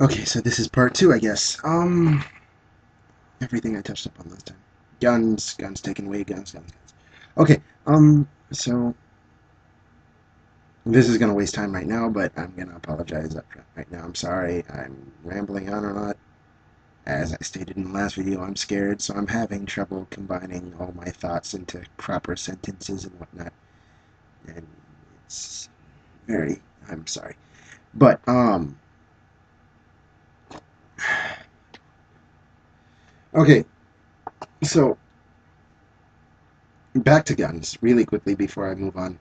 Okay, so this is part two, I guess. Everything I touched up on last time. Guns taken away, guns. Okay, so this is gonna waste time right now, but I'm gonna apologize up front right now. I'm sorry, I'm rambling on a lot. As I stated in the last video, I'm scared, so I'm having trouble combining all my thoughts into proper sentences and whatnot. And it's very, I'm sorry. But, okay, so back to guns really quickly before I move on.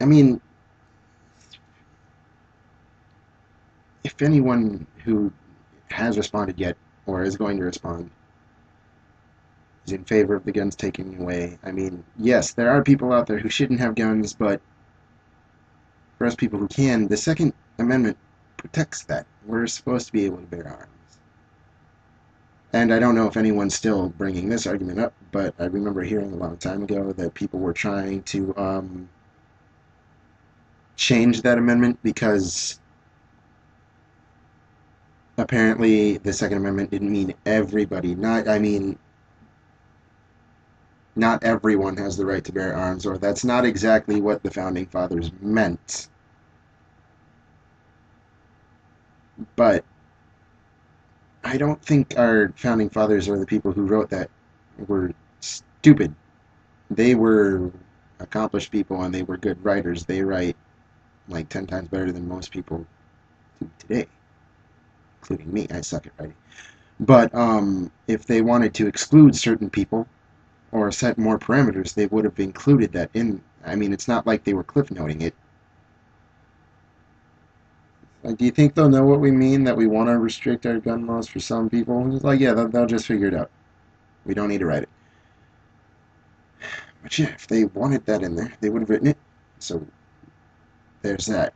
I mean, if anyone who has responded yet or is going to respond is in favor of the guns taking away, I mean, yes, there are people out there who shouldn't have guns, but for us people who can, the Second Amendment protects that. We're supposed to be able to bear arms. And I don't know if anyone's still bringing this argument up, but I remember hearing a long time ago that people were trying to change that amendment because apparently the Second Amendment didn't mean everybody. Not everyone has the right to bear arms, or that's not exactly what the founding fathers meant. But I don't think our founding fathers or the people who wrote that were stupid. They were accomplished people and they were good writers. They write like 10 times better than most people do today, including me. I suck at writing. But if they wanted to exclude certain people or set more parameters, they would have included that in. I mean, it's not like they were cliff noting it. Like, do you think they'll know what we mean that we want to restrict our gun laws for some people? It's like, yeah, they'll just figure it out. We don't need to write it. But yeah, if they wanted that in there, they would have written it. So there's that.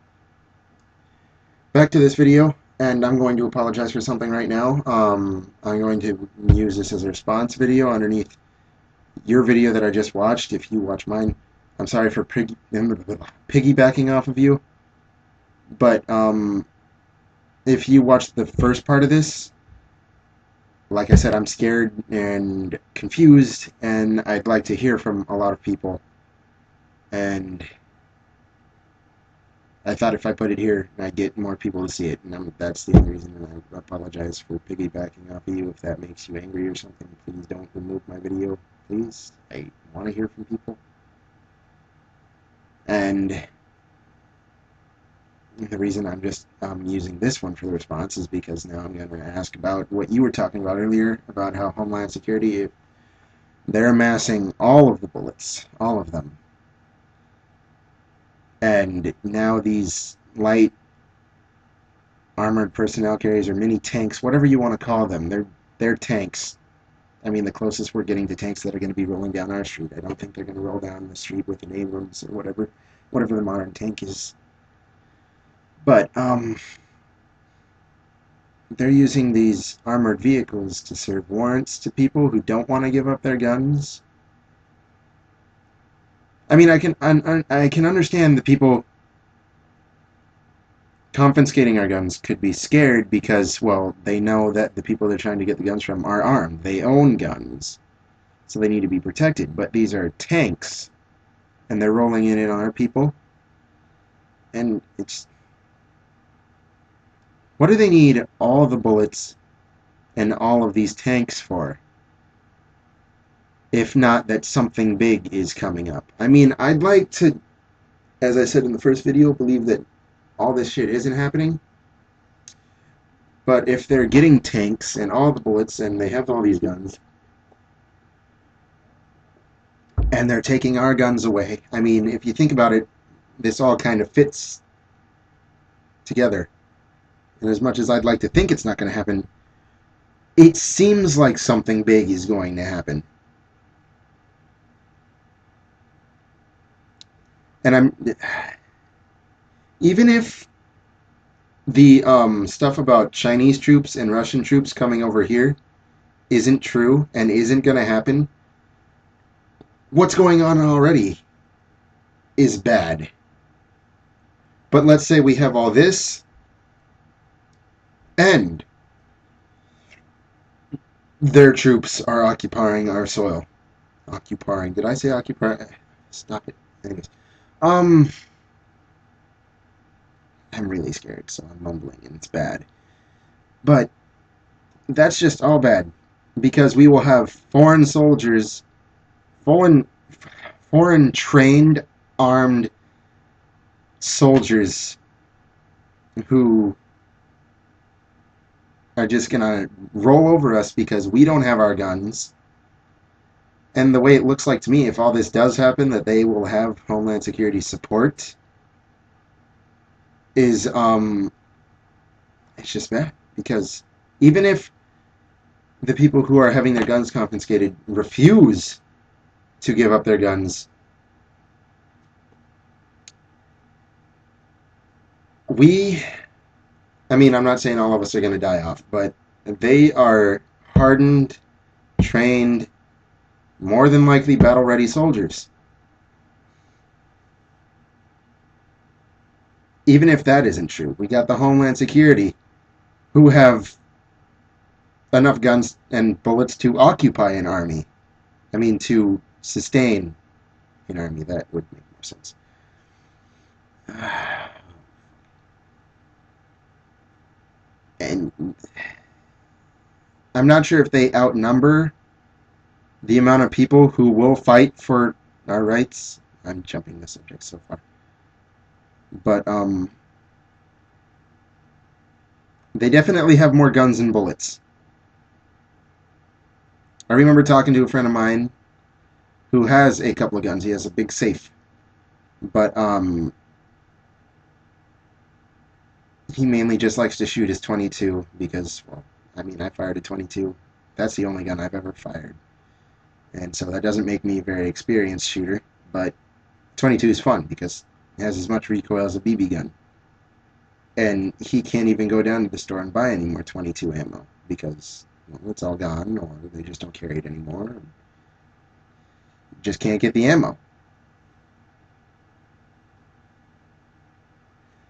Back to this video, and I'm going to apologize for something right now. I'm going to use this as a response video underneath your video that I just watched. If you watch mine, I'm sorry for piggybacking off of you. But if you watched the first part of this, like I said, I'm scared and confused, and I'd like to hear from a lot of people. And I thought if I put it here, I'd get more people to see it, and that's the only reason. And I apologize for piggybacking off of you. If that makes you angry or something, please don't remove my video, please. I want to hear from people. And the reason I'm just using this one for the response is because now I'm going to ask about what you were talking about earlier, about how Homeland Security, they're amassing all of the bullets, all of them. And now these light armored personnel carriers or mini tanks, whatever you want to call them, they're tanks. I mean, the closest we're getting to tanks that are going to be rolling down our street. I don't think they're going to roll down the street with an Abrams or whatever the modern tank is. But they're using these armored vehicles to serve warrants to people who don't want to give up their guns. I mean, I can understand the people confiscating our guns could be scared because, well, they know that the people they're trying to get the guns from are armed. They own guns, so they need to be protected. But these are tanks, and they're rolling in on our people. And it's, what do they need all the bullets and all of these tanks for? If not that something big is coming up. I mean, I'd like to, as I said in the first video, believe that all this shit isn't happening. But if they're getting tanks and all the bullets and they have all these guns and they're taking our guns away, I mean, if you think about it, this all kind of fits together. And as much as I'd like to think it's not going to happen, it seems like something big is going to happen. And even if the stuff about Chinese troops and Russian troops coming over here isn't true and isn't going to happen, what's going on already is bad. But let's say we have all this, and their troops are occupying our soil. Occupying. Did I say occupying? Stop it. Anyways. Um, I'm really scared, so I'm mumbling, and it's bad. But that's just all bad. Because we will have foreign soldiers, foreign, foreign trained, armed soldiers who are just gonna roll over us because we don't have our guns. And the way it looks like to me, if all this does happen, that they will have Homeland Security support is it's just bad. Because even if the people who are having their guns confiscated refuse to give up their guns, we, I mean, I'm not saying all of us are going to die off, but they are hardened, trained, more than likely battle ready soldiers. Even if that isn't true, we got the Homeland Security who have enough guns and bullets to occupy an army. I mean, to sustain an army. That would make more sense. And I'm not sure if they outnumber the amount of people who will fight for our rights. I'm jumping the subject so far. But they definitely have more guns and bullets. I remember talking to a friend of mine who has a couple of guns. He has a big safe. But he mainly just likes to shoot his 22 because, well, I mean, I fired a 22. That's the only gun I've ever fired. And so that doesn't make me a very experienced shooter, but 22 is fun because it has as much recoil as a BB gun. And he can't even go down to the store and buy any more 22 ammo because, well, it's all gone, or they just don't carry it anymore. Just can't get the ammo.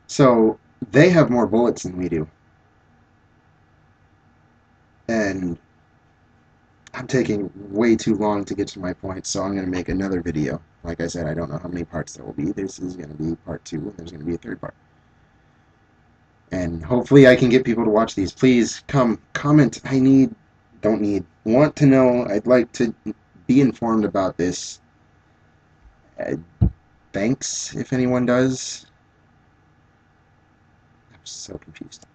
So they have more bullets than we do. And I'm taking way too long to get to my point, so I'm going to make another video. Like I said, I don't know how many parts there will be. This is going to be part 2, and there's going to be a third part. And hopefully I can get people to watch these. Please come, comment. Want to know. I'd like to be informed about this. Uh, Thanks if anyone does. I'm so confused.